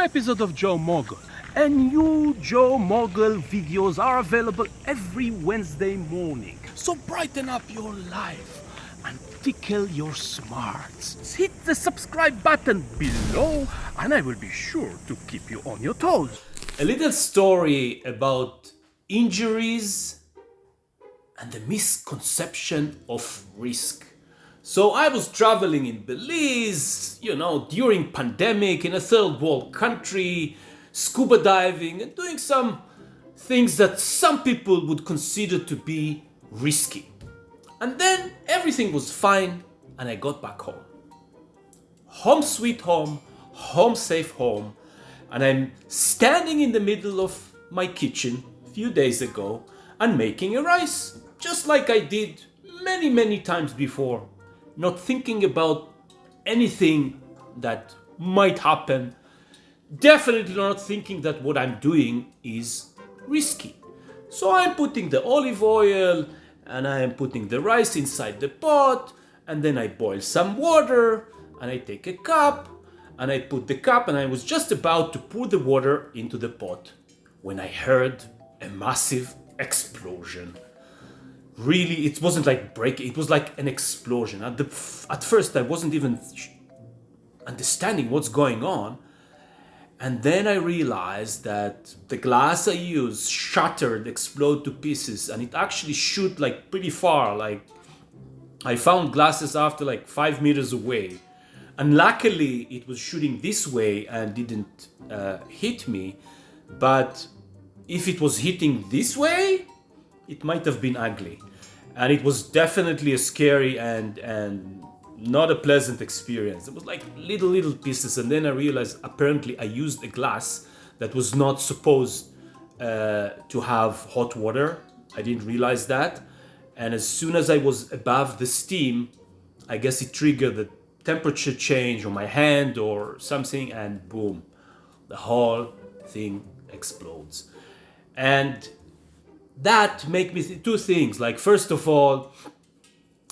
episode of Joe Mogul. And new Joe Mogul videos are available every Wednesday morning. So brighten up your life and tickle your smarts. Hit the subscribe button below and I will be sure to keep you on your toes. A little story about injuries and the misconception of risk. So I was traveling in Belize, during pandemic in a third world country, scuba diving and doing some things that some people would consider to be risky. And then everything was fine and I got back home. Home sweet home, home safe home. And I'm standing in the middle of my kitchen a few days ago and making a rice, just like I did many times before. Not thinking about anything that might happen. Definitely not thinking that what I'm doing is risky. So I'm putting the olive oil and I am putting the rice inside the pot, and then I boil some water and I take a cup and I put the cup, and I was just about to pour the water into the pot when I heard a massive explosion. Really, it wasn't like breaking, it was like an explosion. At first I wasn't even understanding what's going on. And then I realized that the glass I used shattered, exploded to pieces, and it actually shoot like pretty far. Like I found glasses after like 5 meters away. And luckily it was shooting this way and didn't hit me. But if it was hitting this way, it might have been ugly. And it was definitely a scary and not a pleasant experience. It was like little pieces, and then I realized apparently I used a glass that was not supposed to have hot water. I didn't realize that. And as soon as I was above the steam, I guess it triggered the temperature change on my hand or something, and boom, the whole thing explodes. And that make me two things. Like, first of all,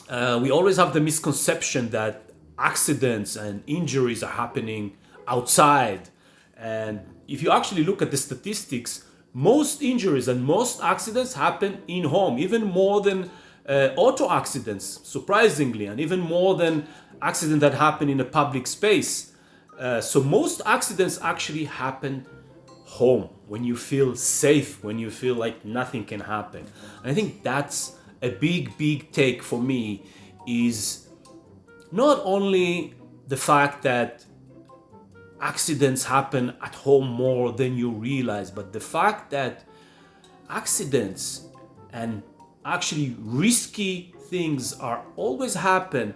we always have the misconception that accidents and injuries are happening outside. And if you actually look at the statistics, most injuries and most accidents happen in home, even more than auto accidents, surprisingly, and even more than accidents that happen in a public space. So most accidents actually happen home, when you feel safe, when you feel like nothing can happen. And I think that's a big take for me, is not only the fact that accidents happen at home more than you realize, but the fact that accidents and actually risky things are always happen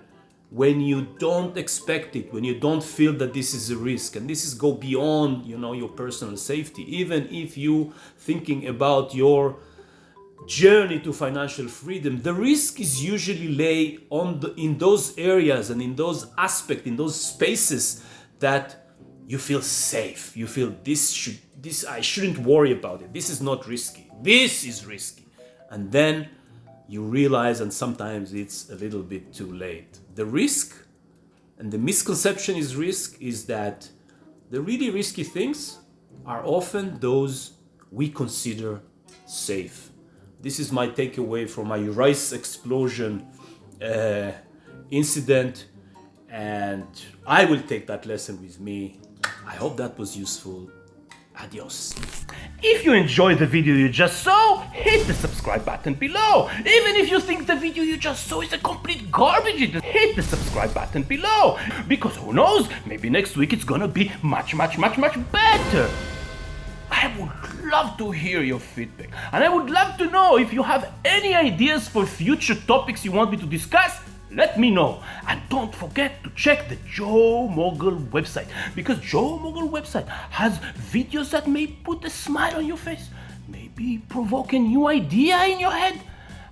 when you don't expect it, when you don't feel that this is a risk. And this is go beyond, your personal safety. Even if you thinking about your journey to financial freedom, the risk is usually lay in those areas and in those aspects, in those spaces that you feel safe. You feel this I shouldn't worry about it. This is not risky. This is risky. And then you realize, and sometimes it's a little bit too late. The risk and the misconception is that the really risky things are often those we consider safe. This is my takeaway from my rice explosion incident, and I will take that lesson with me. I hope that was useful. Adios. If you enjoyed the video you just saw, hit the subscribe button below. Even if you think the video you just saw is a complete garbage, hit the subscribe button below. Because who knows, maybe next week it's gonna be much better. I would love to hear your feedback. And I would love to know if you have any ideas for future topics you want me to discuss. Let me know. And don't forget to check the Joe Mogul website, because Joe Mogul website has videos that may put a smile on your face, maybe provoke a new idea in your head,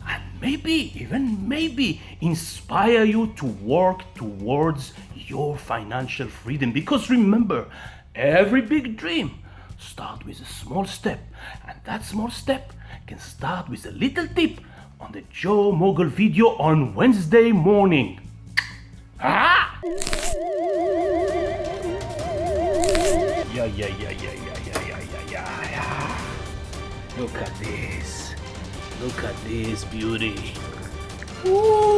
and maybe inspire you to work towards your financial freedom. Because remember, every big dream starts with a small step, and that small step can start with a little tip on the Joe Mogul video on Wednesday morning. Ah! ay, ay, ay, ay, ay, ay, ay, ay, ay. Look at this. Look at this beauty. Ooh.